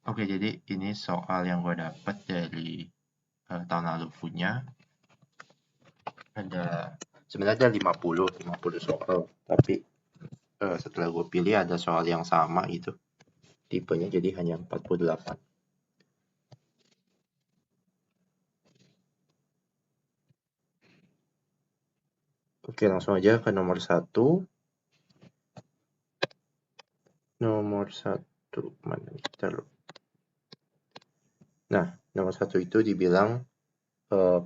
Oke, jadi ini soal yang gue dapat dari tahun lalu punya. Ada sebenarnya ada 50 soal, tapi setelah gue pilih ada soal yang sama gitu. Tipenya jadi hanya 48. Oke, langsung aja ke nomor 1. Nomor 1 mana nih? Nah, nomor 1 itu dibilang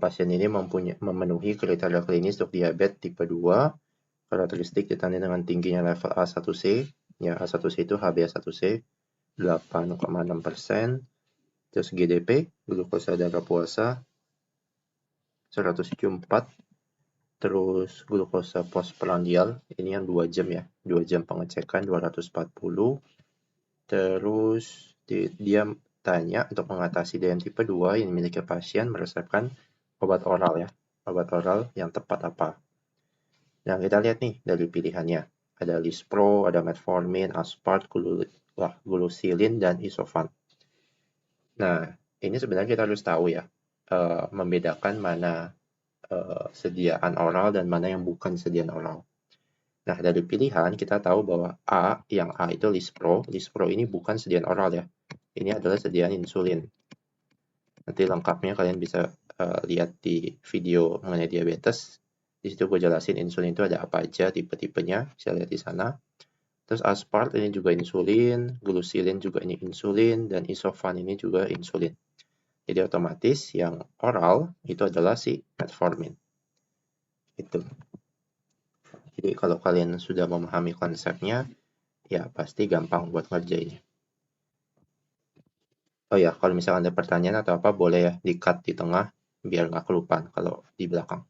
pasien ini memenuhi kriteria klinis untuk diabetes tipe 2. Karakteristik ditandai dengan tingginya level A1C. Ya, A1C itu HbA1c 8,6%. Terus GDP, glukosa darah puasa 174. Terus glukosa postprandial, ini yang 2 jam ya. 2 jam pengecekan 240. Terus dia tanya untuk mengatasi DM tipe 2 yang dimiliki pasien meresepkan obat oral ya. Obat oral yang tepat apa? Nah, kita lihat nih dari pilihannya. Ada Lispro, ada Metformin, Aspart, Glucosilin, dan Isofan. Nah, ini sebenarnya kita harus tahu ya, membedakan mana sediaan oral dan mana yang bukan sediaan oral. Nah, dari pilihan kita tahu bahwa yang A itu Lispro. Lispro ini bukan sediaan oral ya. Ini adalah sediaan insulin. Nanti lengkapnya kalian bisa lihat di video mengenai diabetes. Di situ gue jelasin insulin itu ada apa aja, tipe-tipenya, bisa lihat di sana. Terus Aspart ini juga insulin, Glucosilin juga ini insulin, dan Isofan ini juga insulin. Jadi otomatis yang oral itu adalah si Metformin. Itu. Jadi kalau kalian sudah memahami konsepnya, ya pasti gampang buat ngerjainnya. Oh ya, kalau misalkan ada pertanyaan atau apa, boleh ya di-cut di tengah, biar nggak kelupaan kalau di belakang.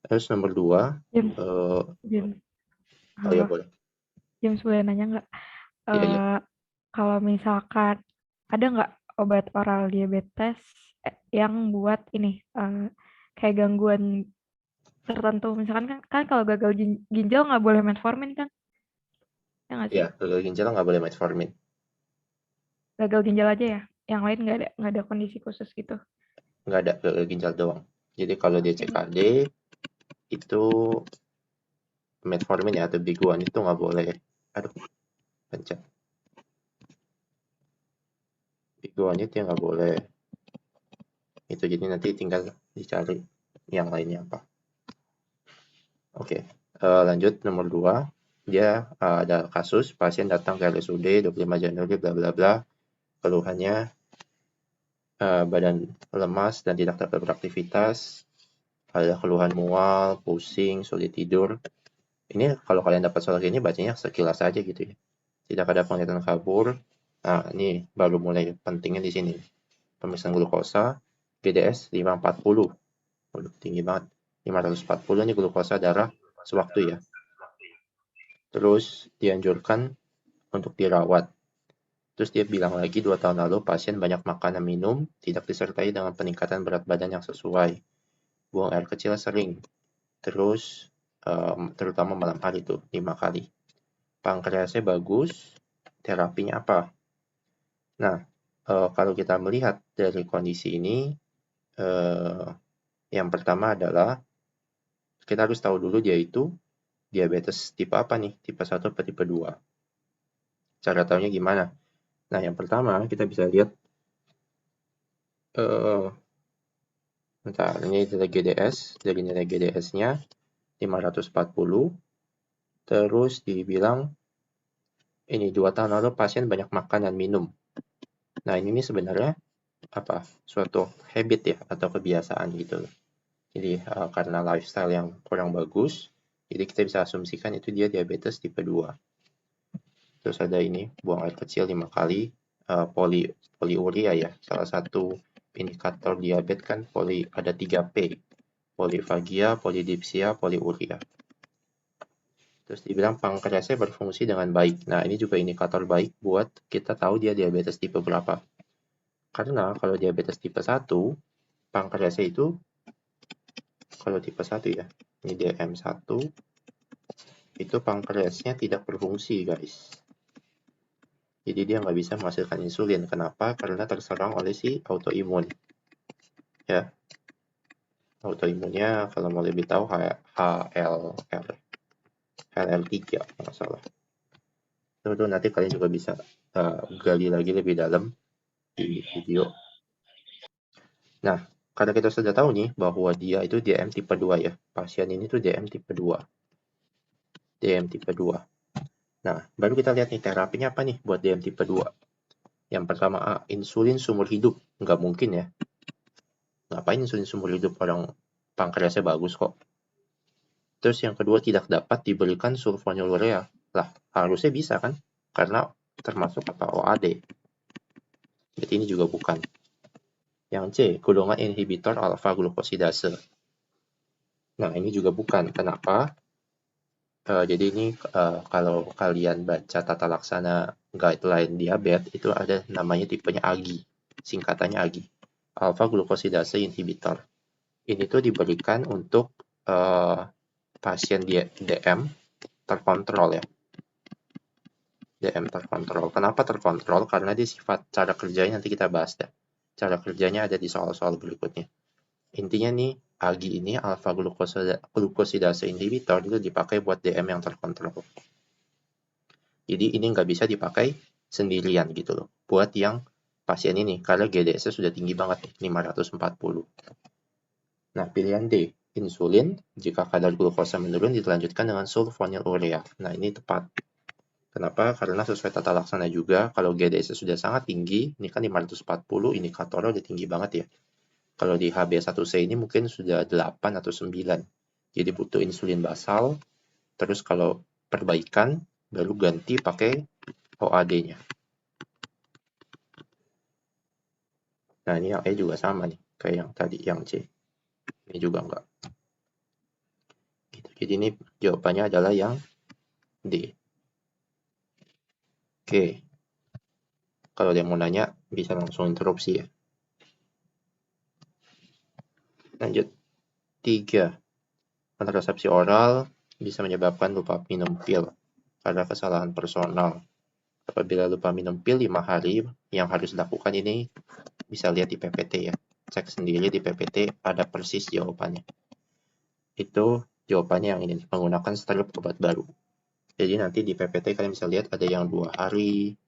Terus nomor 2, James, James, oh ya boleh. James boleh nanya nggak? Iya, iya. Kalau misalkan ada nggak obat oral diabetes yang buat ini kayak gangguan tertentu? Misalkan kan kalau gagal ginjal nggak boleh metformin kan? Ya nggak Iya, sih? gagal ginjal nggak boleh metformin. Gagal ginjal aja ya. Yang lain nggak ada kondisi khusus gitu. Nggak ada, gagal ginjal doang. Jadi kalau dia Oke. CKD, itu metformin ya atau biguan itu nggak boleh. Aduh, pencet. Biguan itu yang nggak boleh. Itu jadi nanti tinggal dicari yang lainnya apa. Oke, lanjut nomor 2. Dia ada kasus pasien datang ke RSUD 25 Januari bla bla bla. Keluhannya badan lemas dan tidak dapat beraktivitas. Ada keluhan mual, pusing, sulit tidur. Ini kalau kalian dapat soal ini bacanya sekilas aja gitu ya. Tidak ada penglihatan kabur. Nah, ini baru mulai pentingnya di sini. Pemeriksaan glukosa, GDS 540. Waduh, tinggi banget. 540 ini glukosa darah sewaktu ya. Terus dianjurkan untuk dirawat. Terus dia bilang lagi 2 tahun lalu pasien banyak makan dan minum, tidak disertai dengan peningkatan berat badan yang sesuai. Buang air kecil sering. Terus terutama malam hari tuh 5 kali. Pankreasnya bagus, terapinya apa? Nah, kalau kita melihat dari kondisi ini, yang pertama adalah kita harus tahu dulu dia itu diabetes tipe apa nih? Tipe 1 atau tipe 2? Cara tahunya gimana? Nah, yang pertama kita bisa lihat bentar, ini adalah GDS, dari nilai GDS-nya 540, terus dibilang ini 2 tahun lalu pasien banyak makan dan minum. Nah, ini sebenarnya apa? Suatu habit ya atau kebiasaan gitu. Jadi karena lifestyle yang kurang bagus, jadi kita bisa asumsikan itu dia diabetes tipe 2. Terus ada ini, buang air kecil 5 kali, poliuria ya, salah satu indikator diabetes kan ada 3P, polifagia, polidipsia, poliuria. Terus dibilang pankreasnya berfungsi dengan baik. Nah, ini juga indikator baik buat kita tahu dia diabetes tipe berapa. Karena kalau diabetes tipe 1, pankreasnya itu, kalau tipe 1 ya, ini DM1, itu pankreasnya tidak berfungsi guys. Jadi dia nggak bisa menghasilkan insulin. Kenapa? Karena terserang oleh si autoimun. Ya, autoimunnya kalau mau lebih tahu HLL3 kalau nggak salah. Itu nanti kalian juga bisa gali lagi lebih dalam di video. Nah, karena kita sudah tahu nih bahwa dia itu DM tipe 2 ya. Pasien ini tuh DM tipe 2. DM tipe 2. Nah, baru kita lihat nih terapinya apa nih buat DM tipe 2. Yang pertama, insulin seumur hidup. Nggak mungkin ya. Ngapain insulin seumur hidup, orang pankreasnya bagus kok. Terus yang kedua, tidak dapat diberikan sulfonylurea. Lah, harusnya bisa kan? Karena termasuk apa OAD. Jadi ini juga bukan. Yang C, golongan inhibitor alfa glukosidase. Nah, ini juga bukan. Kenapa? Jadi ini kalau kalian baca tata laksana guideline diabetes, itu ada namanya tipenya AGI. Singkatannya AGI. Alfa glukosidase inhibitor. Ini tuh diberikan untuk pasien DM terkontrol ya. DM terkontrol. Kenapa terkontrol? Karena dia sifat cara kerjanya nanti kita bahas ya. Cara kerjanya ada di soal-soal berikutnya. Intinya nih, AGI ini alpha glukosidase inhibitor itu dipakai buat DM yang terkontrol. Jadi ini nggak bisa dipakai sendirian gitu loh. Buat yang pasien ini, karena GDS-nya sudah tinggi banget nih, 540. Nah, pilihan D, insulin. Jika kadar glukosa menurun, dilanjutkan dengan sulfonylurea. Nah, ini tepat. Kenapa? Karena sesuai tata laksana juga, kalau GDS sudah sangat tinggi, ini kan 540, indikatornya udah tinggi banget ya. Kalau di HB1C ini mungkin sudah 8 atau 9. Jadi butuh insulin basal, terus kalau perbaikan, baru ganti pakai OAD-nya. Nah, ini yang E juga sama nih, kayak yang tadi, yang C. Ini juga enggak. Gitu. Jadi ini jawabannya adalah yang D. Oke. Kalau ada yang mau nanya, bisa langsung interupsi ya. Lanjut. 3. Kontrasepsi oral bisa menyebabkan lupa minum pil karena kesalahan personal. Apabila lupa minum pil 5 hari, yang harus dilakukan ini bisa lihat di PPT ya. Cek sendiri di PPT, ada persis jawabannya. Itu jawabannya yang ini, menggunakan strip obat baru. Jadi nanti di PPT kalian bisa lihat ada yang 2 hari,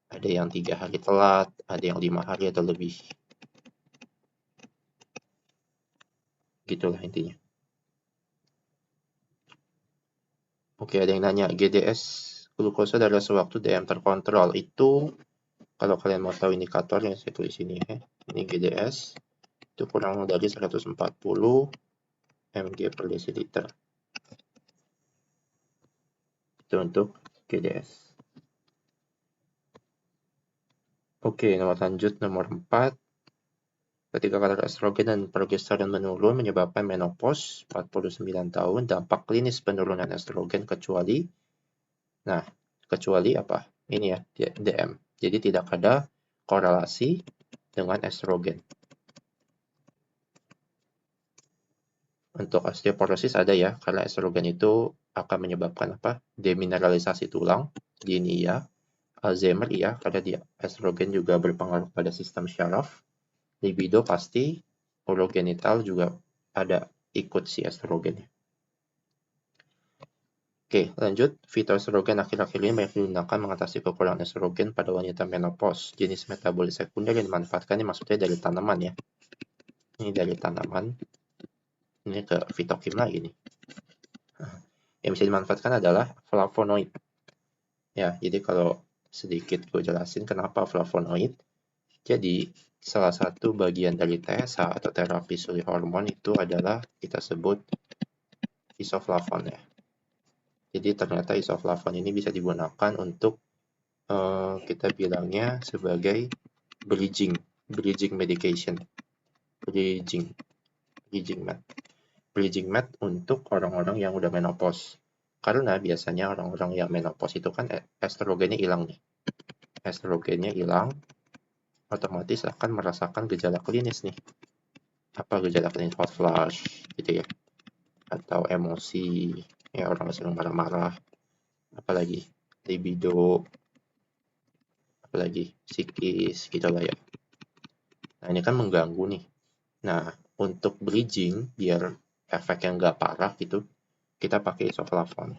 ada yang 3 hari telat, ada yang 5 hari atau lebih. Gitulah intinya. Oke, ada yang nanya, GDS glukosa darah sewaktu DM terkontrol itu, kalau kalian mau tahu indikatornya, saya tulis ini ya. Ini GDS, itu kurang dari 140 mg per desiliter. Itu untuk GDS. Oke, lanjut nomor 4. Ketika kadar estrogen dan progesteron menurun menyebabkan menopause 49 tahun, dampak klinis penurunan estrogen kecuali apa? Ini ya, DM. Jadi tidak ada korelasi dengan estrogen. Untuk osteoporosis ada ya, karena estrogen itu akan menyebabkan apa? Demineralisasi tulang, di ini ya. Alzheimer iya, karena dia estrogen juga berpengaruh pada sistem syaraf. Libido pasti, urogenital juga ada ikut si estrogennya. Oke, lanjut. Fitoestrogen akhir-akhir ini banyak digunakan mengatasi kekurangan estrogen pada wanita menopause. Jenis metabolit sekunder yang dimanfaatkan ini maksudnya dari tanaman ya. Ini dari tanaman. Ini ke fitokim lagi nih. Yang bisa dimanfaatkan adalah flavonoid. Ya, jadi kalau sedikit gue jelasin kenapa flavonoid. Jadi, salah satu bagian dari TSH atau terapi suri hormon itu adalah kita sebut isoflavon ya. Jadi ternyata isoflavon ini bisa digunakan untuk kita bilangnya sebagai bridging medication, bridging med untuk orang-orang yang udah menopause. Karena biasanya orang-orang yang menopause itu kan estrogennya hilang nih. Estrogennya hilang, otomatis akan merasakan gejala klinis nih. Apa gejala klinis? Hot flush gitu ya. Atau emosi, ya orang sering marah-marah. Apalagi libido, apalagi psikis gitu lah ya. Nah, ini kan mengganggu nih. Nah, untuk bridging biar efek yang nggak parah gitu, kita pakai isoflavon.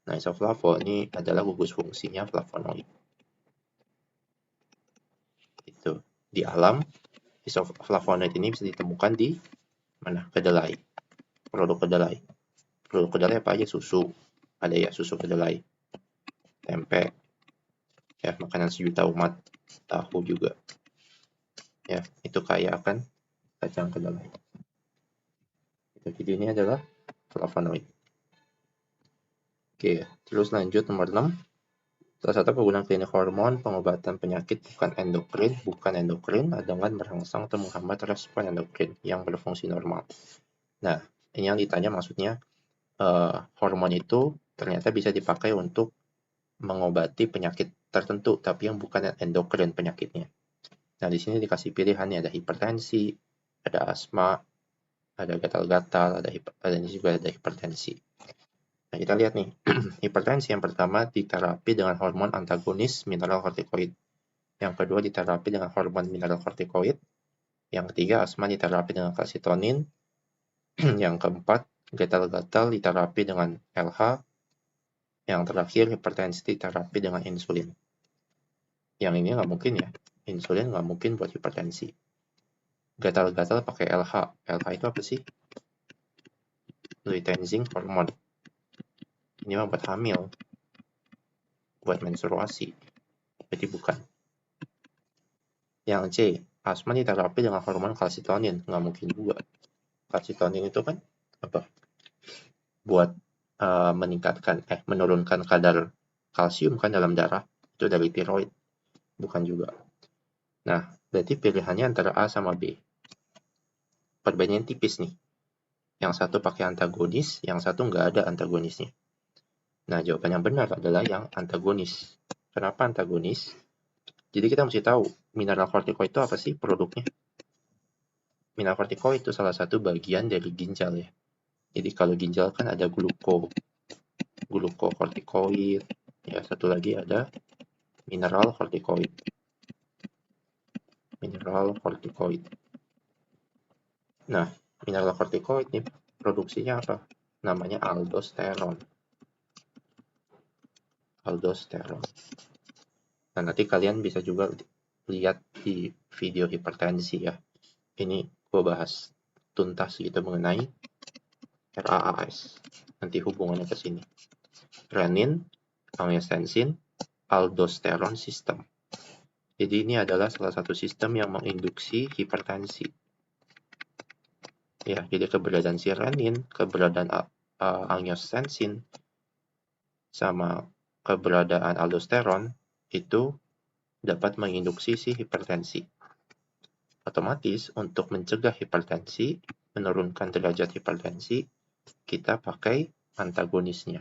Nah, isoflavon ini adalah gugus fungsinya flavonoid. Itu di alam, isoflavonoid ini bisa ditemukan di mana? Kedelai. Produk kedelai. Produk kedelai apa aja? Susu. Ada ya susu kedelai. Tempe. Ya, makanan sejuta umat. Tahu juga. Ya, itu kaya akan kacang kedelai. Jadi ini adalah flavonoid. Oke, terus lanjut nomor 6. Salah satu penggunaan klinik hormon pengobatan penyakit bukan endokrin dengan merangsang atau menghambat respon endokrin yang berfungsi normal. Nah, ini yang ditanya maksudnya hormon itu ternyata bisa dipakai untuk mengobati penyakit tertentu, tapi yang bukan endokrin penyakitnya. Nah, di sini dikasih pilihannya, ada hipertensi, ada asma, ada gatal-gatal, ada juga ada hipertensi. Nah, kita lihat nih, hipertensi yang pertama diterapi dengan hormon antagonis mineral kortikoid. Yang kedua diterapi dengan hormon mineral kortikoid. Yang ketiga, asma diterapi dengan kalsitonin. Yang keempat, gatal-gatal diterapi dengan LH. Yang terakhir, hipertensi diterapi dengan insulin. Yang ini nggak mungkin ya, insulin nggak mungkin buat hipertensi. Gatal-gatal pakai LH. LH itu apa sih? Luteinizing hormone. Ini membuat hamil, buat menstruasi. Jadi bukan. Yang C, asma diterapi dengan hormon kalsitonin. Nggak mungkin juga. Kalsitonin itu kan apa? Buat menurunkan kadar kalsium kan dalam darah. Itu dari tiroid. Bukan juga. Nah, berarti pilihannya antara A sama B. Perbandingan tipis nih. Yang satu pakai antagonis, yang satu nggak ada antagonisnya. Nah, jawaban yang benar adalah yang antagonis. Kenapa antagonis? Jadi kita mesti tahu, mineral kortikoid itu apa sih produknya? Mineral kortikoid itu salah satu bagian dari ginjal ya. Jadi kalau ginjal kan ada glukokortikoid, ya satu lagi ada mineral kortikoid. Mineral kortikoid. Nah, mineral kortikoid ini produksinya apa? Namanya aldosteron. Aldosteron. Nah, nanti kalian bisa juga lihat di video hipertensi ya. Ini gue bahas tuntas gitu mengenai RAAS. Nanti hubungannya ke sini. Renin, angiotensin, aldosteron system. Jadi ini adalah salah satu sistem yang menginduksi hipertensi. Ya, jadi keberadaan si renin, keberadaan angiotensin, sama keberadaan aldosteron itu dapat menginduksi si hipertensi. Otomatis untuk mencegah hipertensi, menurunkan derajat hipertensi, kita pakai antagonisnya.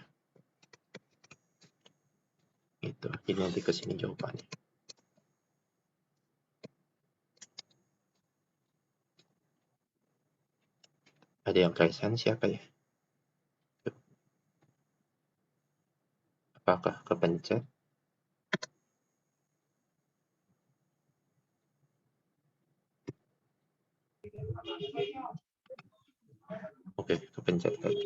Gitu. Jadi nanti ke sini jawabannya. Ada yang resen siapa ya? Apakah kepencet? Oke, kepencet lagi.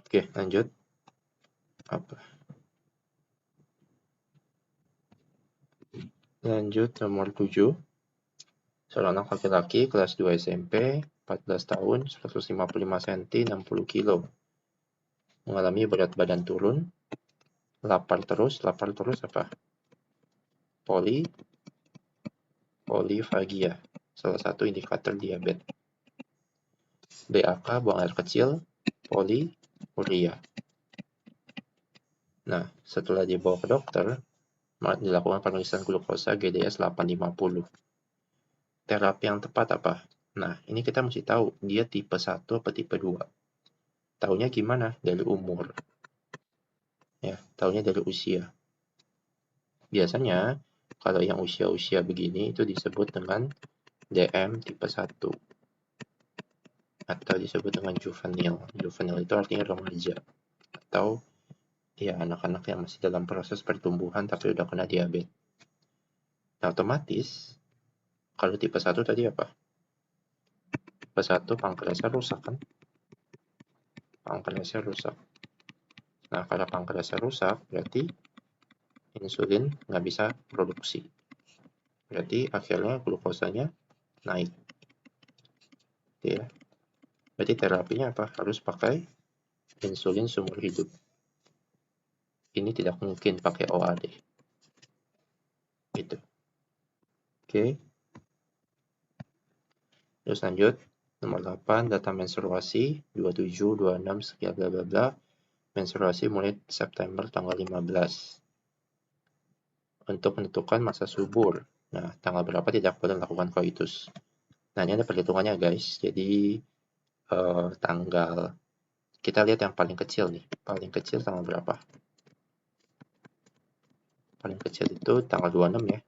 Oke, lanjut. Apa? Lanjut nomor 7. Seorang anak laki-laki kelas 2 SMP, 14 tahun, 155 cm, 60 kg. Mengalami berat badan turun, lapar terus apa? Polifagia, salah satu indikator diabetes. BAK, buang air kecil, poliuria. Nah, setelah dibawa ke dokter, dilakukan pemeriksaan glukosa GDS 850. Terapi yang tepat apa? Nah, ini kita mesti tahu, dia tipe 1 atau tipe 2. Taunya gimana? Dari umur. Ya, taunya dari usia. Biasanya, kalau yang usia-usia begini itu disebut dengan DM tipe 1 atau disebut dengan juvenil. Juvenil itu artinya remaja atau ya anak-anak yang masih dalam proses pertumbuhan tapi udah kena diabetes. Nah, otomatis kalau tipe 1 tadi apa? Tipe 1 pankreasnya rusak kan? Pankreasnya rusak. Nah, kalau pankreasnya rusak berarti insulin nggak bisa produksi. Berarti akhirnya glukosanya naik. Ya. Berarti terapinya apa? Harus pakai insulin seumur hidup. Ini tidak mungkin pakai OAD. Gitu. Oke. Terus lanjut. Nomor 8, data menstruasi 27, 26, sekian bla bla bla. Menstruasi mulai September tanggal 15. Untuk menentukan masa subur. Nah, tanggal berapa tidak boleh melakukan koitus. Nah, ini ada perhitungannya guys. Jadi tanggal kita lihat yang paling kecil nih. Paling kecil tanggal berapa? Paling kecil itu tanggal 26 ya.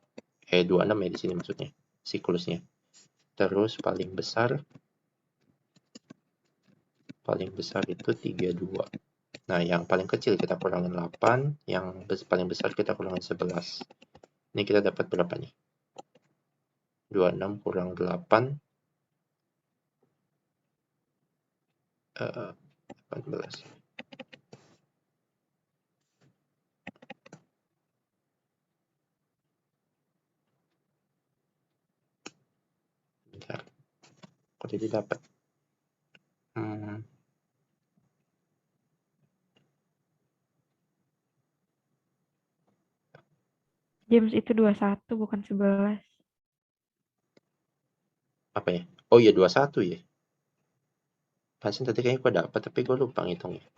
26 ya di sini maksudnya. Siklusnya. Terus paling besar itu 32. Nah, yang paling kecil kita kurangin 8, yang paling besar kita kurangin 11. Ini kita dapat berapa nih? 26 kurang 8 18. Bentar. Kok jadi dapat? James itu 21 bukan 11. Apa ya? Oh iya 21 ya. Pansin tadi kayaknya gue dapat tapi gue lupa ngitungnya.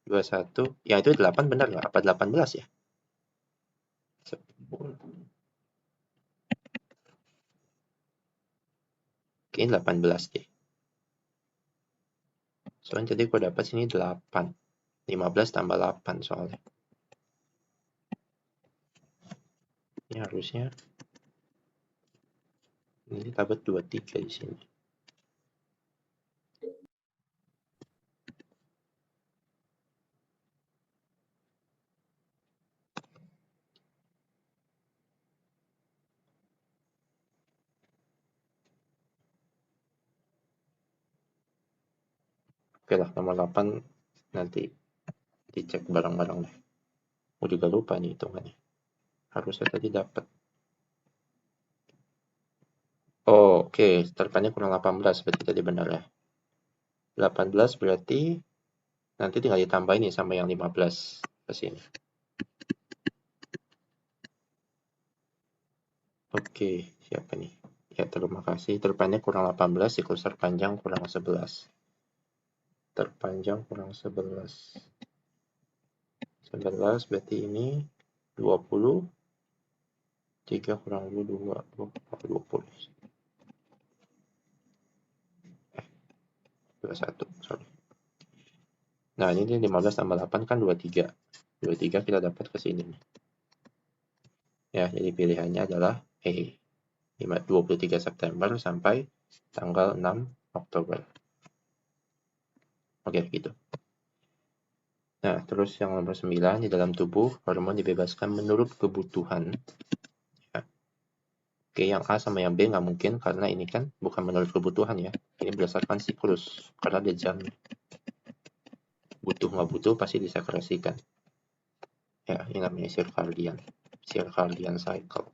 21. Ya itu 8 benar nggak? Apa 18 ya? 10. Kayaknya 18 deh. Soalnya tadi gue dapat sini 8. 15 tambah 8 soalnya. Ini harusnya ini dapat 23 di sini. Oke lah, nomor 8 nanti dicek bareng-bareng deh. Gue juga lupa nih hitungannya. Harusnya tadi dapat. Oh, oke. Terpannya kurang 18 berarti tadi benar ya. 18 berarti nanti tinggal ditambahin nih sama yang 15 ke sini. Oke, siapa nih? Ya, terima kasih. Terpanjang kurang 18, siklus terpanjang kurang 11. Terpanjang kurang 11. 11 berarti ini 20. 3 kurang 22, 20. 21, sorry. Nah, ini 15 tambah 8 kan 23. 23 kita dapat ke sini. Ya, jadi pilihannya adalah E. 23 September sampai tanggal 6 Oktober. Oke, gitu. Nah, terus yang nomor 9, di dalam tubuh, hormon dibebaskan menurut kebutuhan. Ya. Oke, yang A sama yang B nggak mungkin, karena ini kan bukan menurut kebutuhan ya. Ini berdasarkan siklus, karena ada jam. Butuh nggak butuh, pasti disekresikan. Ya, ini namanya circadian cycle.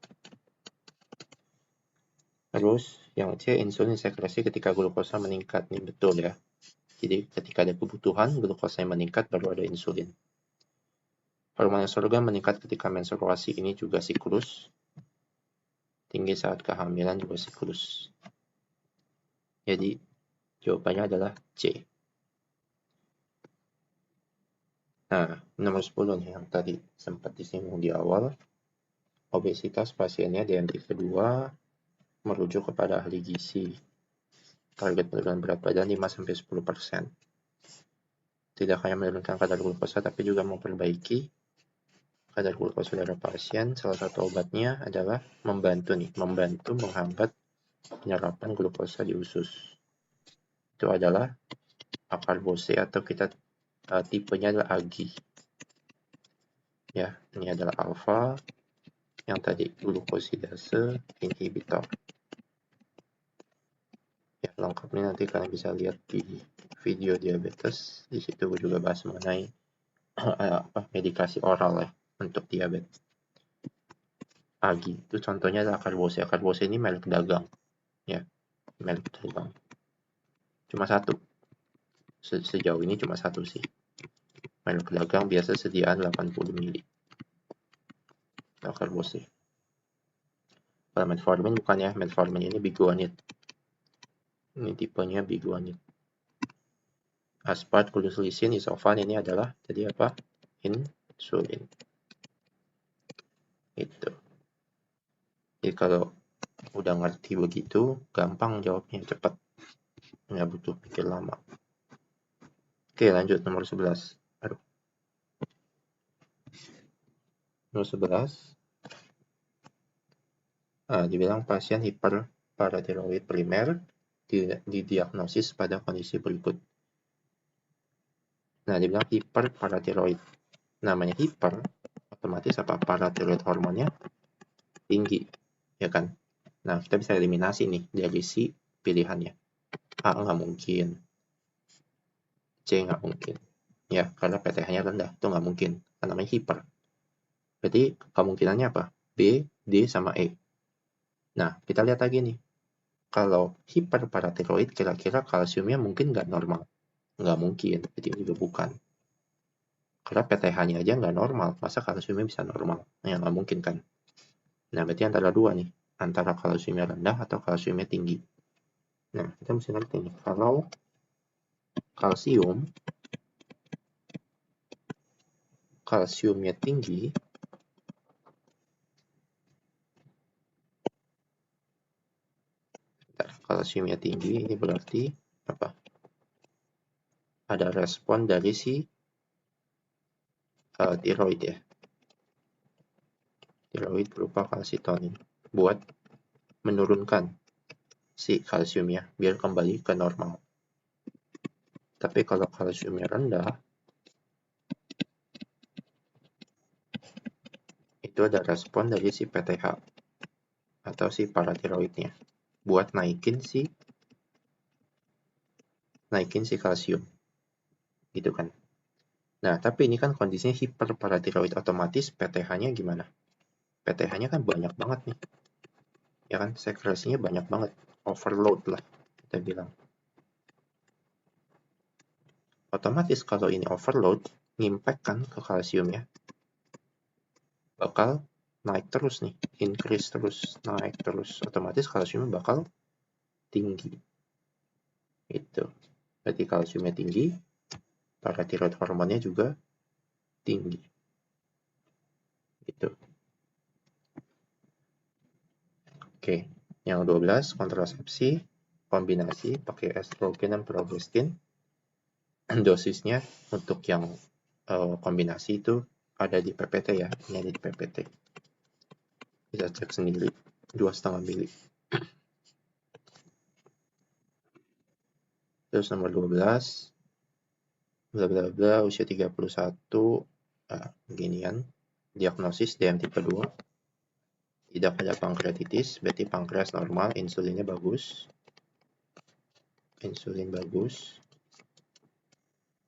Terus, yang C, insulin sekresi ketika glukosa meningkat. Ini betul ya. Jadi, ketika ada kebutuhan, glukosa yang meningkat, baru ada insulin. Hormon estrogen meningkat ketika menstruasi, ini juga siklus. Tinggi saat kehamilan juga siklus. Jadi, jawabannya adalah C. Nah, nomor 10 nih yang tadi sempat disinggung di awal. Obesitas pasiennya DMT kedua merujuk kepada ahli gizi. Target penurunan berat badan 5-10%. Tidak hanya menurunkan kadar glukosa, tapi juga memperbaiki kadar glukosa darah pasien. Salah satu obatnya adalah membantu menghambat penyerapan glukosa di usus. Itu adalah akarbose atau kita tipenya adalah Ag. Ya, ini adalah alfa, yang tadi glukosidase inhibitor. Ya, lengkapnya nanti kalian bisa lihat di video diabetes. Di situ gue juga bahas mengenai medikasi oral ya untuk diabetes. Ag itu contohnya adalah akarbose. Akarbose ini merek dagang, ya, merek dagang. Cuma satu. Sejauh ini cuma satu sih. Merek dagang biasa sediaan 80 ml. Akarbose. Kalau metformin bukan ya, metformin ini biguanide. Ini tipenya biguanide. Aspart, glucelisin, isofan ini adalah jadi apa? Insulin. Itu. Jadi kalau udah ngerti begitu, gampang jawabnya, cepat. Nggak butuh pikir lama. Oke, lanjut nomor 11. Nomor 11. Dibilang pasien hiperparatiroid primer didiagnosis pada kondisi berikut. Nah, dibilang hiperparatiroid. Namanya hiper, otomatis apa? Paratiroid hormonnya tinggi, ya kan? Nah, kita bisa eliminasi nih dari si pilihannya. A nggak mungkin, C nggak mungkin. Ya, karena PTH-nya rendah, itu nggak mungkin. Karena namanya hiper. Berarti kemungkinannya apa? B, D, sama E. Nah, kita lihat lagi nih. Kalau hiperparatiroid, kira-kira kalsiumnya mungkin nggak normal. Nggak mungkin, berarti juga bukan. Karena PTH-nya aja nggak normal, masa kalsiumnya bisa normal? Ya, nggak mungkin kan? Nah, berarti antara dua nih. Antara kalsiumnya rendah atau kalsiumnya tinggi. Nah, kita mesti ngerti nih. Kalau kalsiumnya tinggi, ini berarti apa? Ada respon dari si tiroid ya. Tiroid berupa kalsitonin buat menurunkan si kalsiumnya biar kembali ke normal. Tapi kalau kalsiumnya rendah, itu ada respon dari si PTH atau si paratiroidnya buat naikin si kalsium. Gitu kan. Nah, tapi ini kan kondisinya hiperparatiroid, otomatis PTH-nya gimana? PTH-nya kan banyak banget nih. Ya kan, sekresinya banyak banget. Overload lah, kita bilang. Otomatis kalau ini overload, ngimpact kan ke kalsiumnya. Bakal naik terus nih, increase terus, naik terus. Otomatis kalsiumnya bakal tinggi. Itu. Berarti kalsiumnya tinggi, paratiroid hormonnya juga tinggi. Gitu. Oke, yang 12 kontrasepsi kombinasi pakai estrogen dan progestin. Dosisnya untuk yang kombinasi itu ada di PPT ya, ini ada di PPT. Bisa cek sendiri, 2,5 mili. Terus nomor 12, bla bla bla, usia 31, beginian, diagnosis DM tipe 2, tidak ada pankreatitis, berarti pankreas normal, insulinnya bagus, insulin bagus.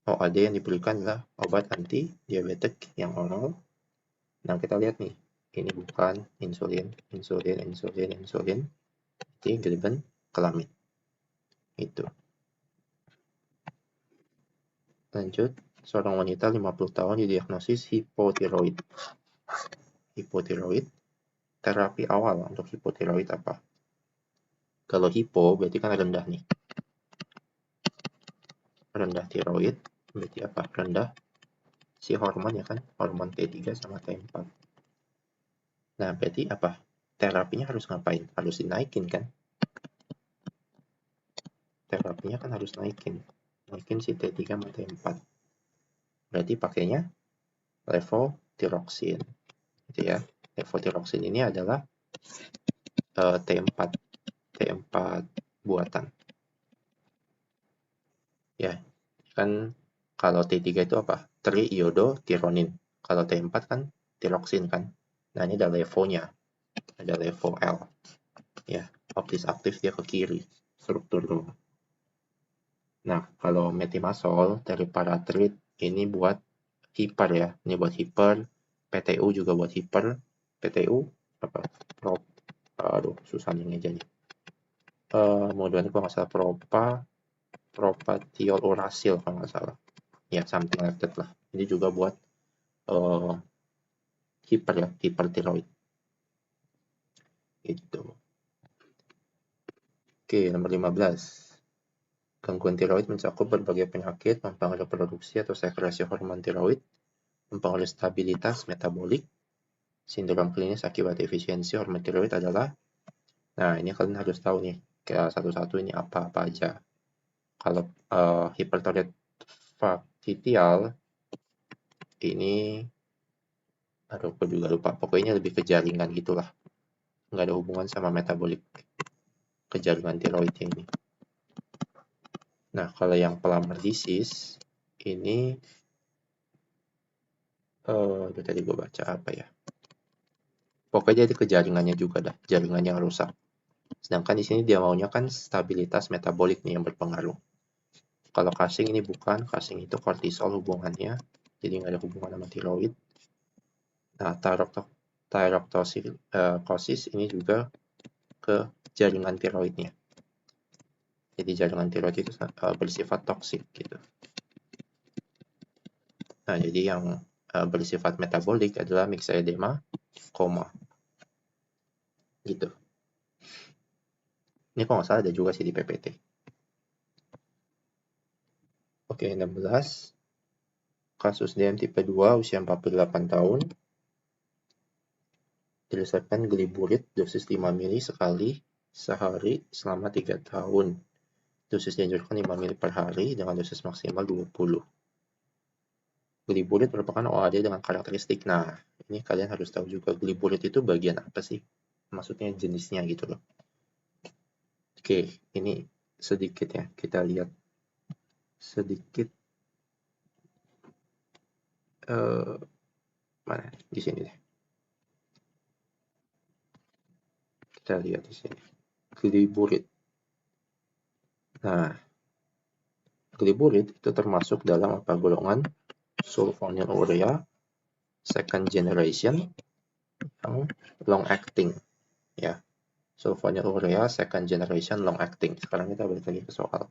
OAD yang diberikan adalah obat anti diabetik yang oral. Nah, kita lihat nih, ini bukan insulin, ini glibenclamid. Itu. Lanjut, seorang wanita 50 tahun didiagnosis hipotiroid. Hipotiroid, terapi awal untuk hipotiroid apa? Kalau hipo berarti kan rendah nih. Rendah tiroid, berarti apa? Rendah si hormon ya kan? Hormon T3 sama T4. Nah, berarti apa? Terapinya harus ngapain? Harus dinaikin kan? Terapinya kan harus naikin si T3 sama T4. Berarti pakainya levothyroxine. Gitu ya. Levothyroxine ini adalah T4 cepat buatan. Ya, kan kalau T3 itu apa? Triiodotironin. Kalau T4 kan tiroksin kan. Nah, ini ada levonya. Ada levo L. Ya, optis aktif dia ke kiri struktur. Nah, kalau metimazol dari paratrit ini buat hiper ya. Ini buat hiper. PTU juga buat hiper. PTU apa? Aduh, susah nih ngejanya. Kemudian kalau nggak salah propatiol urasil kalau nggak salah. Ya, something like that lah. Ini juga buat hiper ya, hipertiroid. Itu. Oke, nomor 15. Gangguan tiroid mencakup berbagai penyakit, mempengaruhi produksi atau sekresi hormon tiroid, mempengaruhi stabilitas metabolik. Sindrom klinis akibat defisiensi hormon tiroid adalah, nah ini kalian harus tahu nih, kayak satu-satu ini apa-apa aja. Kalau hipertiroid factitial ini, aduh aku juga lupa, pokoknya lebih ke jaringan gitulah, nggak ada hubungan sama metabolik, kejaringan tiroidnya ini. Nah, kalau yang pelamar disease ini tadi gue baca apa ya? Pokoknya jadi kejaringannya juga dah, jaringan yang rusak. Sedangkan di sini dia maunya kan stabilitas metabolik nih yang berpengaruh. Kalau Cushing ini bukan, Cushing itu kortisol hubungannya, jadi nggak ada hubungan sama tiroid. Nah, thyrotoxicosis ini juga ke jaringan tiroidnya. Jadi jaringan tiroid itu bersifat toksik gitu. Nah, jadi yang bersifat metabolik adalah myxedema, koma. Gitu. Ini kalau nggak salah ada juga sih di PPT. Oke, 16. Kasus DM tipe 2 usia 48 tahun. Diresepkan gliburit dosis 5 ml sekali sehari selama 3 tahun. Dosis dianjurkan 5 ml per hari dengan dosis maksimal 20. Gliburit merupakan OAD dengan karakteristik. Nah, ini kalian harus tahu juga gliburit itu bagian apa sih? Maksudnya jenisnya gitu loh. Oke, ini sedikit ya, kita lihat sedikit mana? Di sini deh. Kita lihat di sini. Gliburit. Nah, gliburit itu termasuk dalam apa golongan sulfonylurea second generation yang long acting ya. Sulfonylurea second generation long acting. Sekarang kita balik lagi ke soal.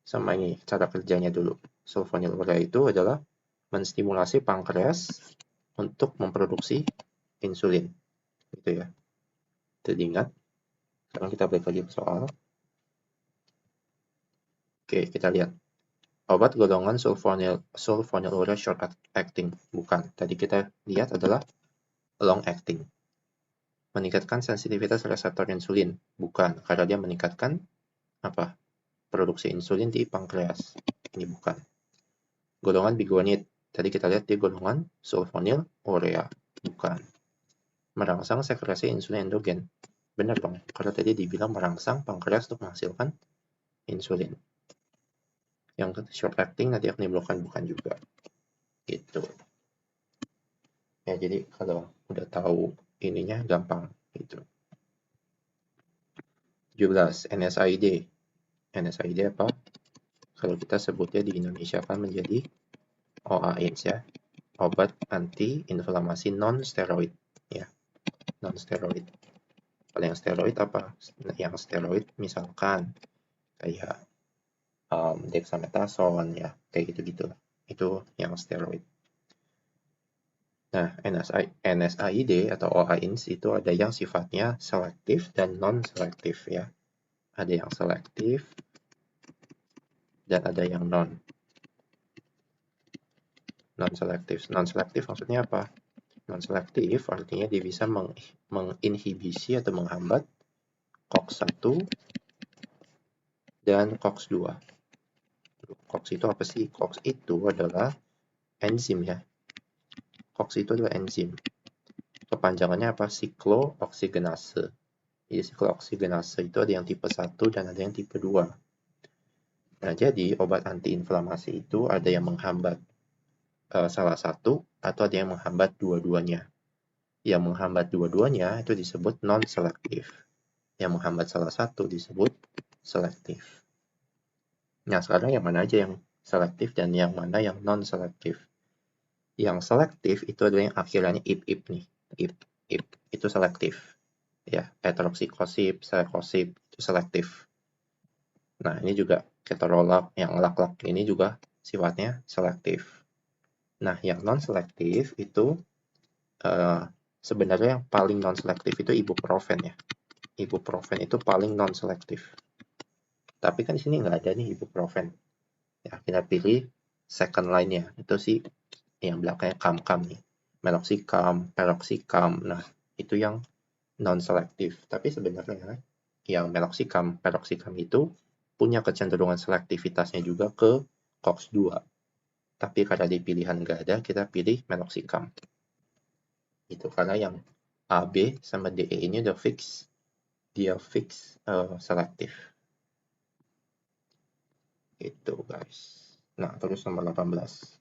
Sama ini cara kerjanya dulu. Sulfonylurea itu adalah menstimulasi pankreas untuk memproduksi insulin. Gitu ya. Jadi ingat. Sekarang kita balik lagi ke soal. Oke, kita lihat. Obat golongan sulfonylurea short acting. Bukan. Tadi kita lihat adalah long acting. Meningkatkan sensitivitas reseptor insulin. Bukan. Karena dia meningkatkan apa? Produksi insulin di pankreas. Ini bukan. Golongan bigonit. Tadi kita lihat di golongan sulfonylurea. Bukan. Merangsang sekresi insulin endogen. Benar dong. Karena tadi dibilang merangsang pankreas untuk menghasilkan insulin. Yang short acting nanti akan menimbulkan bukan juga. Gitu. Ya, jadi kalau udah tahu ininya gampang gitu. 17. NSAID. NSAID apa? Kalau kita sebutnya di Indonesia kan menjadi OAINS ya. Obat anti-inflamasi non-steroid ya. Non-steroid. Kalau yang steroid apa? Yang steroid misalkan kayak dexamethasone ya, kayak gitu-gitu. Itu yang steroid. Nah, NSAID atau OAINS itu ada yang sifatnya selektif dan non-selektif ya. Ada yang selektif dan ada yang non-selektif. Non-selektif maksudnya apa? Non-selektif artinya dia bisa menginhibisi atau menghambat COX-1 dan COX-2. COX itu apa sih? COX itu adalah enzim ya. COX itu adalah enzim. Kepanjangannya apa? Siklooksigenase. Jadi siklus oksigenase itu ada yang tipe 1 dan ada yang tipe 2. Nah, jadi obat antiinflamasi itu ada yang menghambat salah satu atau ada yang menghambat dua-duanya. Yang menghambat dua-duanya itu disebut non-selektif. Yang menghambat salah satu disebut selektif. Nah, sekarang yang mana aja yang selektif dan yang mana yang non-selektif? Yang selektif itu adalah yang akhirannya ip nih. Ip itu selektif. Ya, etroxycosib, selekosib itu selektif. Nah, ini juga ketorolak, yang lak-lak ini juga sifatnya selektif. Nah, yang non-selektif itu sebenarnya yang paling non-selektif itu ibuprofen ya. Ibuprofen itu paling non-selektif. Tapi kan di sini nggak ada nih ibuprofen. Ya, kita pilih second line-nya. Itu sih yang belakangnya kam-kam nih. Meloxicam, peroxicam. Nah, itu yang non-selektif. Tapi sebenarnya yang meloxicam, peroxicam itu punya kecenderungan selektivitasnya juga ke COX-2. Tapi karena di pilihan nggak ada, kita pilih meloxicam. Itu karena yang A, B, sama D, E ini udah fix. Dia fix selektif. Itu guys. Nah, terus nomor 18.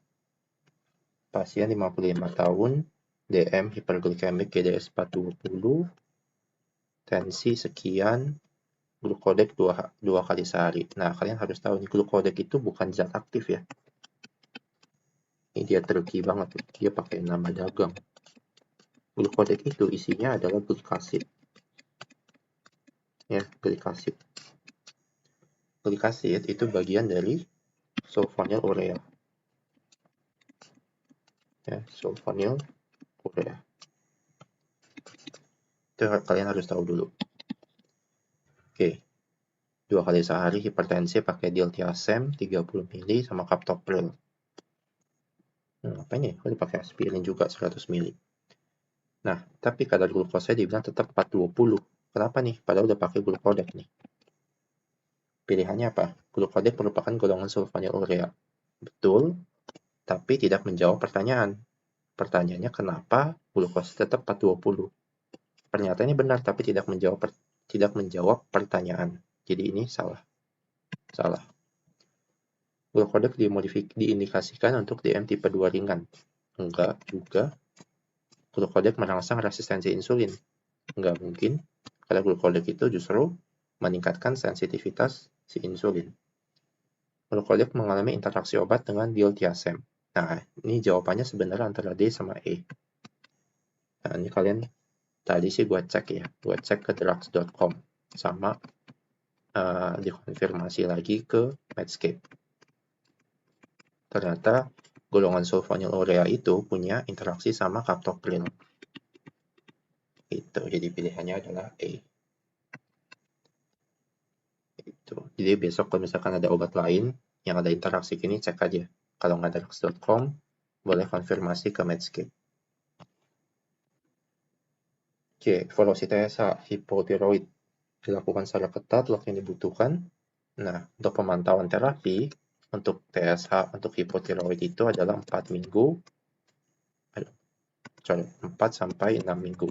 Pasien 55 tahun, DM hiperglikemik GDS 420, tensi sekian, glukodek 2 kali sehari. Nah, kalian harus tahu nih, glukodek itu bukan zat aktif ya. Ini dia tricky banget, dia pakai nama dagang. Glukodek itu isinya adalah glikasid. Ya, glikasid. Glikasid itu bagian dari sulfonylurea. Ya, sulfonylurea. Itu kalian harus tahu dulu. Oke. 2 kali sehari hipertensi pakai diltiazem 30 ml sama captopril. Apa ini? Kok dipakai aspirin juga 100 ml. Nah, tapi kadar glukosa dibilang tetap 420. Kenapa nih? Padahal udah pakai glukodek nih. Pilihannya apa? Glukodek merupakan golongan sulfonylurea. Betul, tapi tidak menjawab pertanyaan. Pertanyaannya kenapa glukosa tetap 420? Pernyataannya benar, tapi tidak menjawab pertanyaan. Jadi ini salah. Glukodek diindikasikan untuk DM tipe 2 ringan. Enggak juga. Glukodek merangsang resistensi insulin. Enggak mungkin. Karena glukodek itu justru meningkatkan sensitivitas si insulin. Glukodek mengalami interaksi obat dengan diltiazem. Nah, ini jawabannya sebenarnya antara D sama E. Nah, ini kalian tadi sih gue cek ya. Gue cek ke drugs.com. Sama dikonfirmasi lagi ke Medscape. Ternyata golongan sulfonylurea itu punya interaksi sama captopril. Itu, jadi pilihannya adalah E. Itu. Jadi besok kalau misalkan ada obat lain yang ada interaksi gini, cek aja. Kalau nggak ada drugs.com, boleh konfirmasi ke Medscape. Oke, evaluasi TSH hipotiroid dilakukan secara ketat waktu yang dibutuhkan. Nah, untuk pemantauan terapi untuk TSH untuk hipotiroid itu adalah 4 sampai 6 minggu.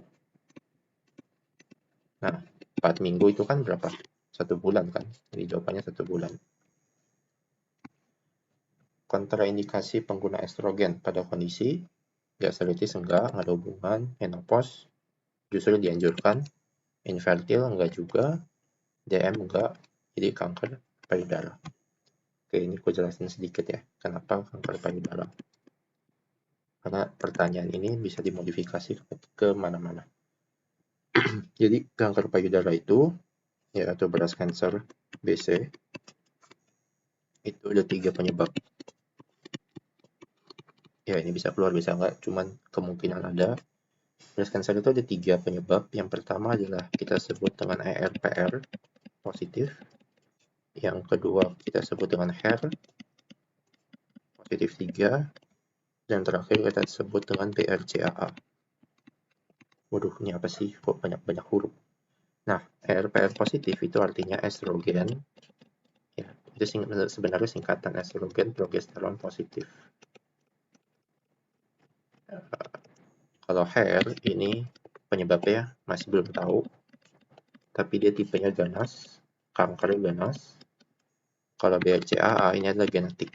Nah, 4 minggu itu kan berapa? 1 bulan kan? Jadi jawabannya 1 bulan. Kontraindikasi pengguna estrogen pada kondisi gastриtis enggak ada hubungan, menopause justru dianjurkan, infertil enggak juga, DM enggak, jadi kanker payudara. Oke, ini aku jelasin sedikit ya, kenapa kanker payudara. Karena pertanyaan ini bisa dimodifikasi ke mana-mana. Jadi kanker payudara itu, yaitu breast cancer BC, itu ada 3 penyebab. Ya, ini bisa keluar, bisa enggak, cuman kemungkinan ada. Breast cancer itu ada 3 penyebab. Yang pertama adalah kita sebut dengan ERPR positif. Yang kedua kita sebut dengan HER positif 3. Dan terakhir kita sebut dengan BRCA. Waduh, ini apa sih? Kok banyak huruf? Nah, ERPR positif itu artinya estrogen. Ya, itu sebenarnya singkatan estrogen progesteron positif. Kalau HER ini penyebabnya masih belum tahu. tapi dia tipenya ganas, kanker ganas. Kalau BRCA ini adalah genetik.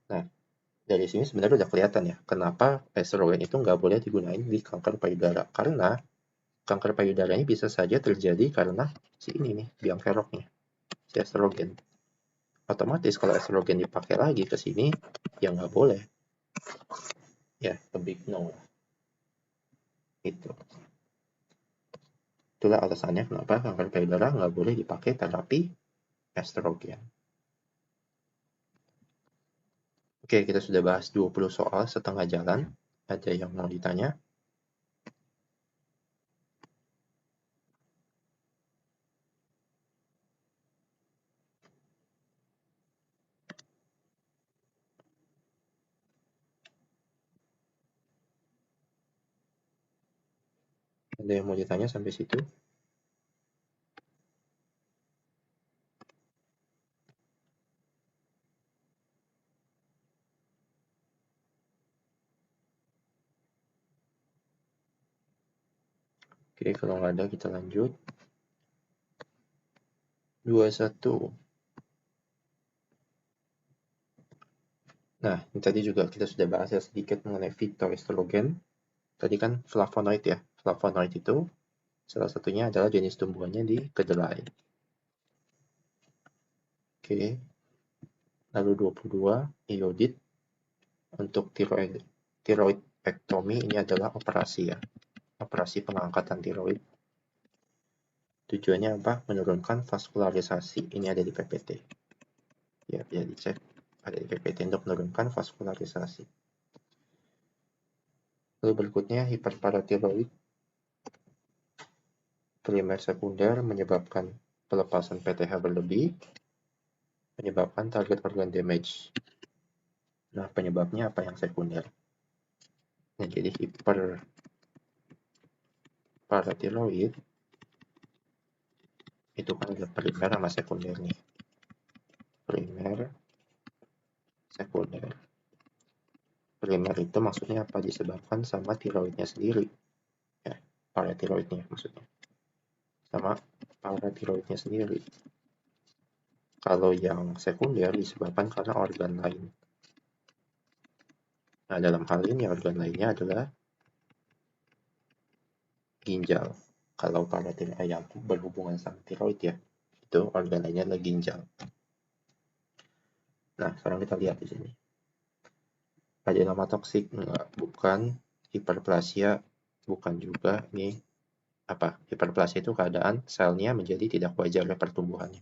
Nah, dari sini sebenarnya udah kelihatan ya, kenapa estrogen itu nggak boleh digunain di kanker payudara. Karena kanker payudara ini bisa saja terjadi karena si ini nih, biang keroknya, si estrogen. Otomatis kalau estrogen dipakai lagi ke sini, ya nggak boleh. Ya, a big no lah. Itu. Itulah alasannya kenapa kanker payudara nggak boleh dipakai terapi estrogen. Oke, kita sudah bahas 20 soal setengah jalan. Ada yang mau ditanya? Ada yang mau ditanya sampai situ? Oke, kalau nggak ada kita lanjut. 21. Nah, tadi juga kita sudah bahas ya sedikit mengenai phytoestrogen. Tadi kan flavonoid ya. Flavonoid itu salah satunya adalah jenis tumbuhannya di kedelai. Oke. Lalu 22, iodid. Untuk tiroidektomi ini adalah operasi ya. Operasi pengangkatan tiroid. Tujuannya apa? Menurunkan vaskularisasi. Ini ada di PPT. Ya, bisa dicek. Ada di PPT untuk menurunkan vaskularisasi. Lalu berikutnya hiperparatiroid. Primer sekunder menyebabkan pelepasan PTH berlebih, menyebabkan target organ damage. Nah, penyebabnya apa yang sekunder? Nah, jadi hiperparatiroid itu kan ada primer sama sekunder nih. Primer, sekunder. Primer itu maksudnya apa? Disebabkan sama tiroidnya sendiri. Ya, paratiroidnya maksudnya. Sama paratiroidnya sendiri. Kalau yang sekunder disebabkan karena organ lain. Nah, dalam hal ini organ lainnya adalah ginjal. Kalau paratiroid yang berhubungan sama tiroid ya, itu organ lainnya adalah ginjal. Nah, sekarang kita lihat di sini. Adenoma toksik enggak, bukan. Hiperplasia bukan juga. Ini apa? Hiperplasia itu keadaan selnya menjadi tidak wajar pertumbuhannya.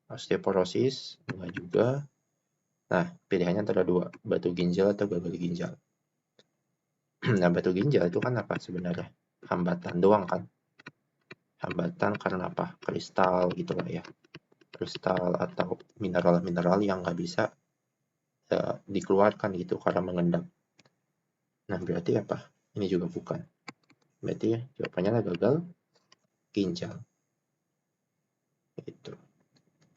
Osteoporosis enggak juga. Nah, pilihannya antara dua, batu ginjal atau gagal ginjal. Nah, batu ginjal itu kan apa sebenarnya? Hambatan doang kan? Hambatan karena apa? Kristal gitu lah ya. Kristal atau mineral-mineral yang nggak bisa dikeluarkan gitu karena mengendap. Nah, berarti apa? Ini juga bukan. Berarti ya, jawabannya adalah gagal ginjal. Itu.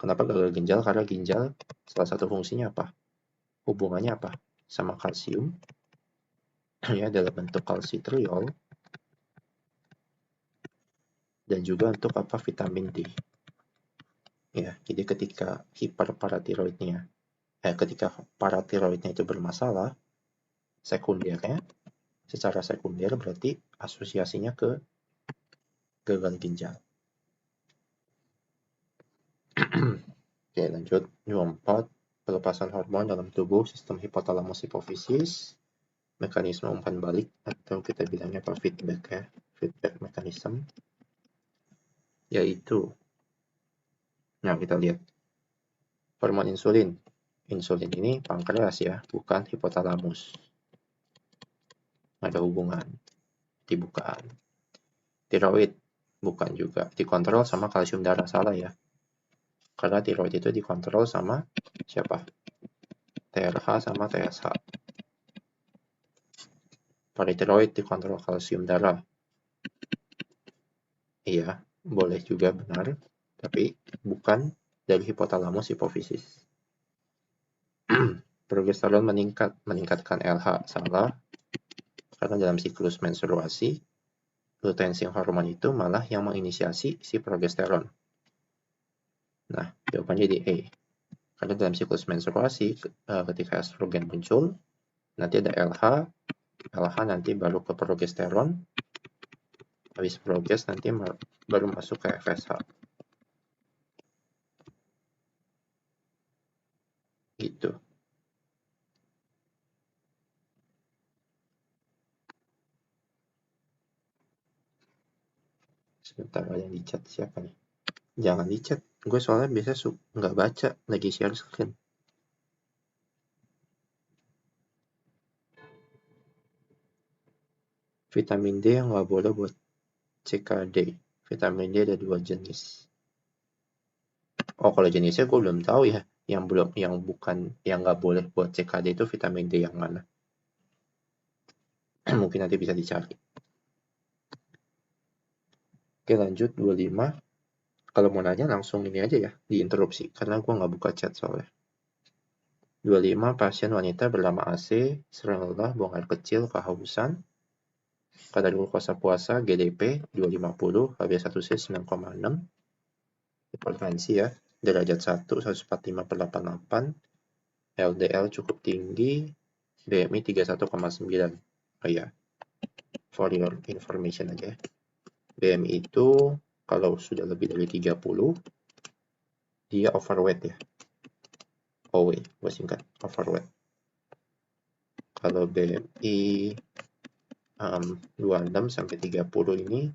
Kenapa gagal ginjal? Karena ginjal salah satu fungsinya apa? Hubungannya apa? Sama kalsium. Ya, dalam bentuk kalsitriol. Dan juga untuk apa? Vitamin D. Ya, jadi ketika hiperparatiroidnya, ketika paratiroidnya itu bermasalah, sekundernya, secara sekunder berarti asosiasinya ke gagal ginjal. Oke, lanjut. 24. Pelepasan hormon dalam tubuh sistem hipotalamus hipofisis. Mekanisme umpan balik atau kita bilangnya apa? Feedback ya. Feedback mechanism. Yaitu, nah kita lihat. Hormon insulin. Insulin ini pankreas ya, bukan hipotalamus. Ada hubungan. Dibukaan. Tiroid. Bukan juga. Dikontrol sama kalsium darah. Salah ya. Karena tiroid itu dikontrol sama siapa? TRH sama TSH. Paratiroid dikontrol kalsium darah. Iya, boleh juga benar, tapi bukan dari hipotalamus hipofisis. Progesteron meningkatkan LH, salah, karena dalam siklus menstruasi luteinizing hormon itu malah yang menginisiasi si progesteron. Nah, jawabannya di E. Karena dalam siklus menstruasi, ketika estrogen muncul, nanti ada LH, LH nanti baru ke progesteron, habis progest nanti baru masuk ke FSH. Gitu. Sebentar, ada yang di chat siapa nih? Jangan di chat, gue soalnya biasa nggak baca, lagi share screen. Vitamin D yang nggak boleh buat CKD. Vitamin D ada 2 jenis. Oh, kalau jenisnya gue belum tahu ya. Yang nggak boleh buat CKD itu vitamin D yang mana? Mungkin nanti bisa dicari. Oke, lanjut 25. Kalau mau nanya langsung ini aja ya, diinterupsi. Karena gue nggak buka chat soalnya. 25. Pasien wanita bernama AC, sering lelah, buang air kecil, kehausan. Kadar glukosa puasa GDP 250, HbA1c 9,6. Hipertensi ya, derajat 1, 145/88. LDL cukup tinggi, BMI 31,9. Oh ya, for your information aja. BMI itu kalau sudah lebih dari 30, dia overweight ya. OW, gue singkat, overweight. Kalau BMI 26 sampai 30 ini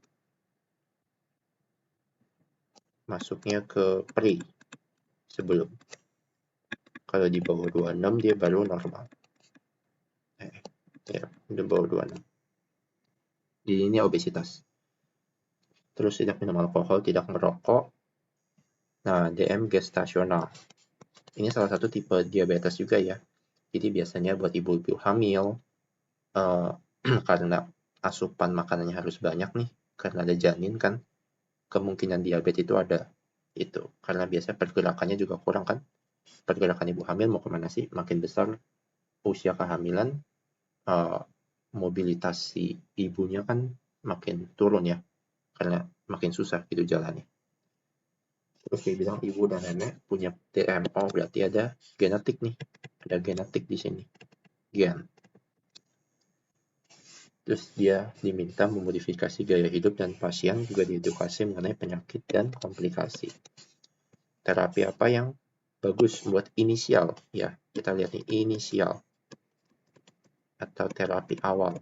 masuknya ke pre sebelum. Kalau di bawah 26 dia baru normal. Ya, di bawah 26. Ini obesitas. Terus tidak minum alkohol, tidak merokok. Nah, DM gestasional. Ini salah satu tipe diabetes juga ya. Jadi biasanya buat ibu-ibu hamil, karena asupan makanannya harus banyak nih, karena ada janin kan, kemungkinan diabetes itu ada. Itu karena biasanya pergerakannya juga kurang kan. Pergerakan ibu hamil mau kemana sih? Makin besar usia kehamilan, mobilitas si ibunya kan makin turun ya, karena makin susah gitu jalannya. Terus dia bilang ibu dan nenek punya TMO, berarti ada genetik nih, ada genetik di sini, gen. Terus dia diminta memodifikasi gaya hidup dan pasien juga diedukasi mengenai penyakit dan komplikasi. Terapi apa yang bagus buat inisial ya, kita lihat nih inisial atau terapi awal.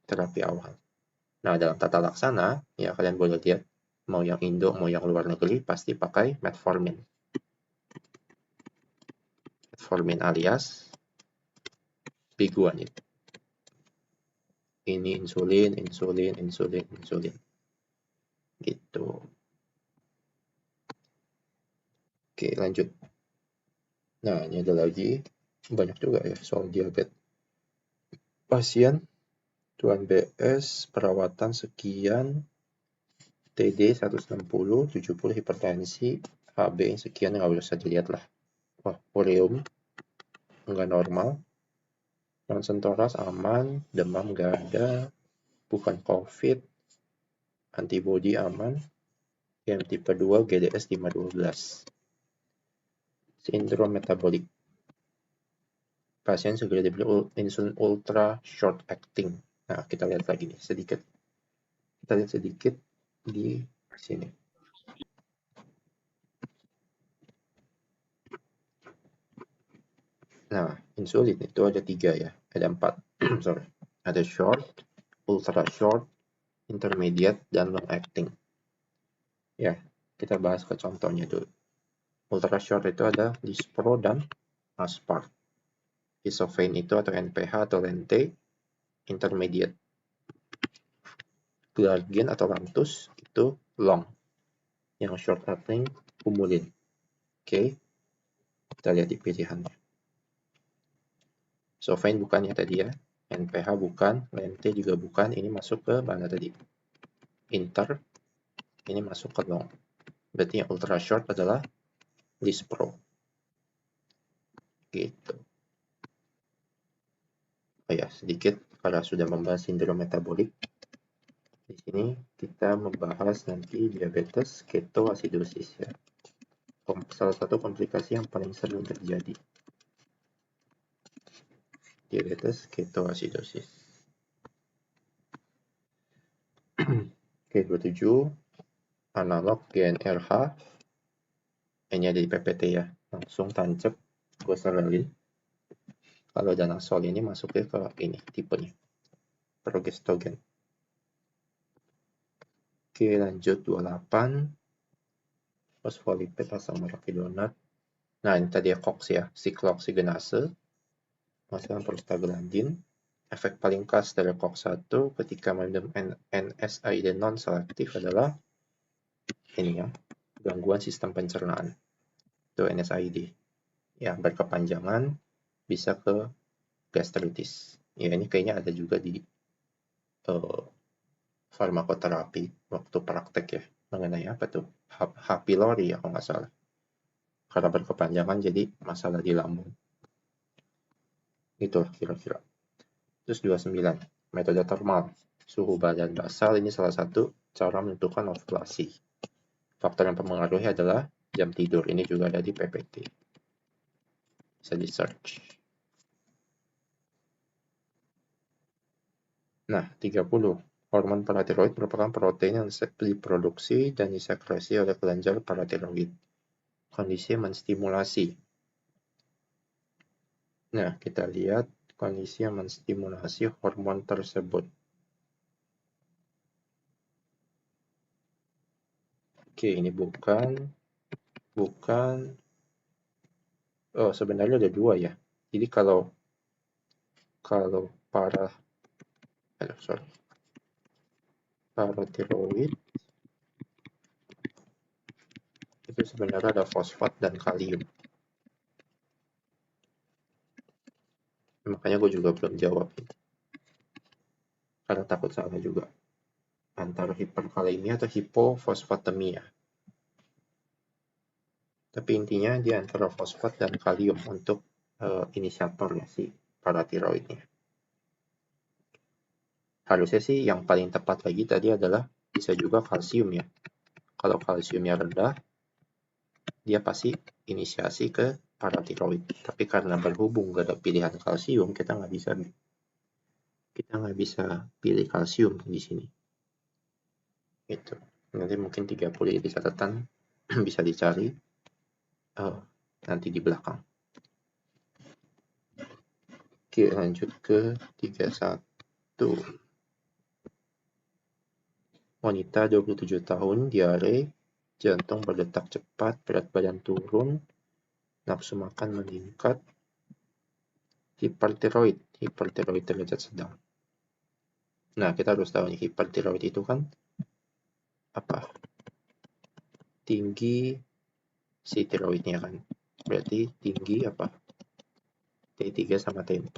Terapi awal. Nah, dalam tata laksana ya kalian boleh lihat mau yang Indo mau yang luar negeri pasti pakai metformin. Metformin alias biguanid. Ini insulin, insulin, insulin, insulin. Gitu. Oke, lanjut. Nah, ini ada lagi. Banyak juga ya soal diabetes. Pasien Tuan BS, perawatan sekian, TD 160, 70 hipertensi, HB sekian, nggak usah dilihat lah. Wah, ureum nggak normal. Ronsen toras aman, demam nggak ada, bukan COVID, antibodi aman, yang tipe 2 GDS 512. Sindrom metabolik. Pasien segera diberi insulin ultra short acting. Nah, kita lihat lagi nih sedikit. Kita lihat sedikit di sini. Nah, insulin itu ada 3 ya, ada 4. Sorry. Ada short, ultra short, intermediate, dan long acting. Ya, kita bahas ke contohnya dulu. Ultra short itu ada Lispro dan Aspart. Isovein itu atau NPH atau Lente, intermediate. Glargine atau Lantus itu long. Yang short acting Humulin. Oke, kita lihat di pilihannya. Isovein bukan ya tadi ya, NPH bukan, Lente juga bukan, ini masuk ke mana tadi? Inter, ini masuk ke long. Berarti yang ultra short adalah Lispro. Gitu. Oh ya, sedikit karena sudah membahas sindrom metabolik. Di sini kita membahas nanti diabetes ketoasidosis ya. Salah satu komplikasi yang paling sering terjadi. Diabetes ketoasidosis. Oke, 27 analog GnRH. Ini ada di PPT ya. Langsung tancap glycerol. Kalau danazol ini masuknya ke ini tipenya. Progestogen. Oke, lanjut 28. Fosfolipid asam arachidonat. Nah, ini tadi ya COX ya, siklooksiggenase. Menghasilkan prostaglandin. Efek paling khas dari COX-1 ketika mengandung NSAID non-selektif adalah ini ya, gangguan sistem pencernaan. Itu NSAID. Ya, berkepanjangan bisa ke gastritis. Ya, ini kayaknya ada juga di farmakoterapi waktu praktek ya. Mengenai apa tuh? H. pylori ya kalau nggak salah. Karena berkepanjangan jadi masalah di lambung. Itu kira-kira. Terus 29. Metode termal. Suhu badan basal ini salah satu cara menentukan ovulasi. Faktor yang mempengaruhi adalah jam tidur. Ini juga ada di PPT. Bisa di search. Nah, 30. Hormon paratiroid merupakan protein yang diproduksi dan disekresi oleh kelenjar paratiroid. Kondisi menstimulasi. Nah, kita lihat kondisi yang menstimulasi hormon tersebut. Oke, ini bukan. Oh, sebenarnya ada dua ya. Jadi kalau paratiroid itu sebenarnya ada fosfat dan kalium. Makanya gue juga belum jawab. Karena takut salah juga. Antara hiperkalemia atau hipofosfatemia. Tapi intinya dia antara fosfat dan kalium untuk inisiatornya si paratiroidnya. Harusnya sih yang paling tepat lagi tadi adalah bisa juga kalsium ya. Kalau kalsiumnya rendah, dia pasti inisiasi ke paratiroid. Tapi karena berhubung gak ada pilihan kalsium, kita nggak bisa pilih kalsium di sini. Itu. Nanti mungkin 30 di catatan bisa dicari nanti di belakang. Oke, lanjut ke 31. Wanita 27 tahun, diare, jantung berdetak cepat, berat badan turun, nafsu makan meningkat, hipertiroid derajat sedang. Nah, kita harus tahu nih, hipertiroid itu kan apa? Tinggi si tiroidnya kan. Berarti tinggi apa? T3 sama T4.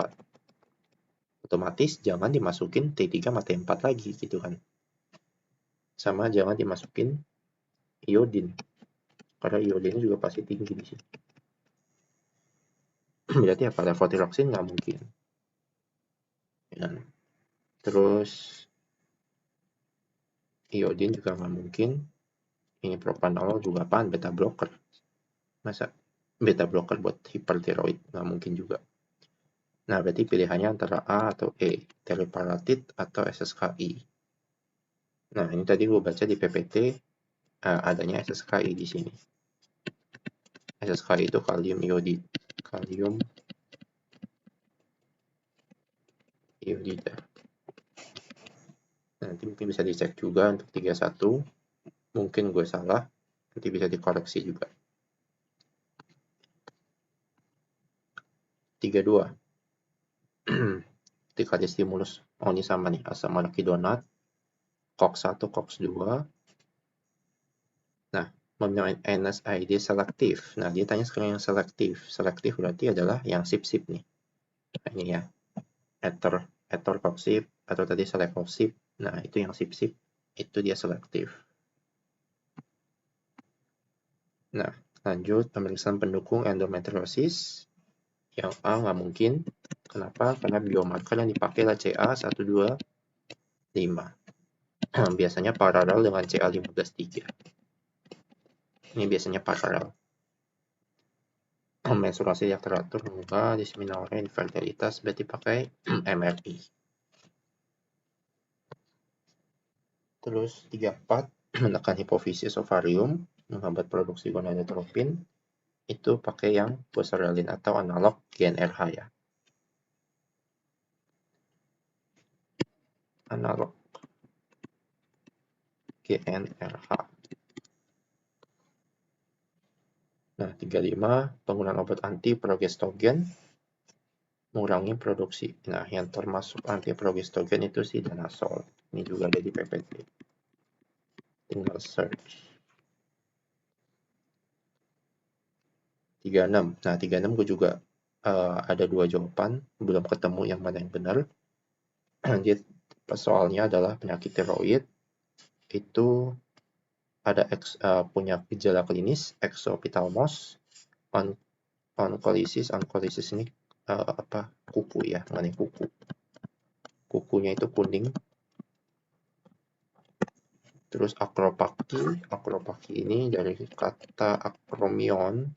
Otomatis jangan dimasukin T3 sama T4 lagi gitu kan. Sama jangan dimasukin iodin. Karena iodinnya juga pasti tinggi di sini. Berarti apa? Levothyroxine nggak mungkin. Ya. Terus iodin juga nggak mungkin. Ini propanolol juga apaan? Beta blocker. Masa beta blocker buat hipertiroid? Nggak mungkin juga. Nah, berarti pilihannya antara A atau E, teriparatid atau SSKI. Nah, ini tadi gue baca di PPT adanya SSKI di sini. SSKI itu kalium iodida. Nanti mungkin bisa dicek juga untuk 31. Mungkin gue salah, nanti bisa dikoreksi juga. 32. Ketika ada stimulus, ini sama nih, asam arachidonat, COX-1, COX-2. Nah, menggunakan NSAID selektif. Nah, dia tanya sekarang yang selektif. Selektif berarti adalah yang sip-sip nih. Nah, ini ya, etorcoxib atau tadi selekosip. Nah, itu yang sip-sip, itu dia selektif. Nah, lanjut pemeriksaan pendukung endometriosis. Yang A nggak mungkin, Kenapa? Karena biomarker yang dipakai adalah CA125. Biasanya paralel dengan CA153. Ini biasanya paralel. Menstruasi yang teratur enggak, diseminornya infertilitas berarti pakai MRI. Terus 34 menekan hipofisis ovarium, menghambat produksi gonadotropin, itu pakai yang goserelin atau analog GnRH ya. Analog GnRH. Nah, 35 penggunaan obat antiprogestogen mengurangi produksi. Nah, yang termasuk antiprogestogen itu si danazol. Ini juga ada di PPT. Tinggal search. 36. Nah, 36 gue juga ada dua jawaban, belum ketemu yang mana yang benar. Jadi soalnya adalah penyakit tiroid itu ada punya gejala klinis exophthalmos, oncolysis ini kuku ya, mengenai kuku. Kukunya itu kuning. Terus akropaki ini dari kata akromion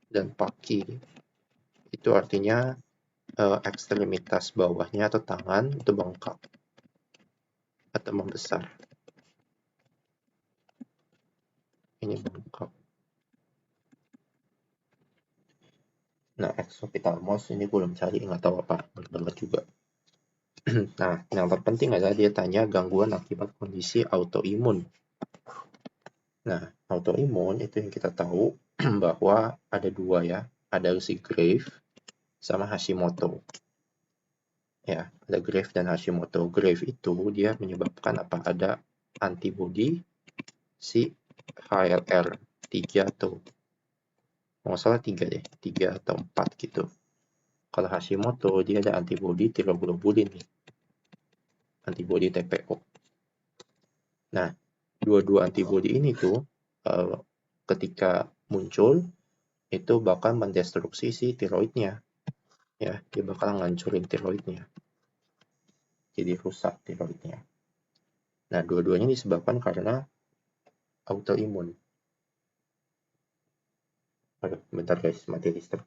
dan paki itu artinya ekstremitas bawahnya atau tangan itu bengkak atau membesar. Ini bengkak. Nah, exophthalmos ini belum cari, nggak tahu apa, banget juga. Nah, yang terpenting adalah dia tanya gangguan akibat kondisi autoimun. Nah, autoimun itu yang kita tahu bahwa ada dua ya, ada si Grave sama Hashimoto. Ya, ada Grave dan Hashimoto. Grave itu dia menyebabkan apa? Ada antibodi si HLR3 atau nggak salah 3 deh, 3 atau 4 gitu. Kalau Hashimoto dia ada antibodi tiroglobulin nih. Antibodi TPO. Nah, dua-dua antibodi ini tuh ketika muncul itu bakal mendestruksi si tiroidnya. Ya, dia bakal ngancurin tiroidnya. Jadi rusak tiroidnya. Nah, dua-duanya disebabkan karena autoimun. Aduh, bentar guys, mati listrik.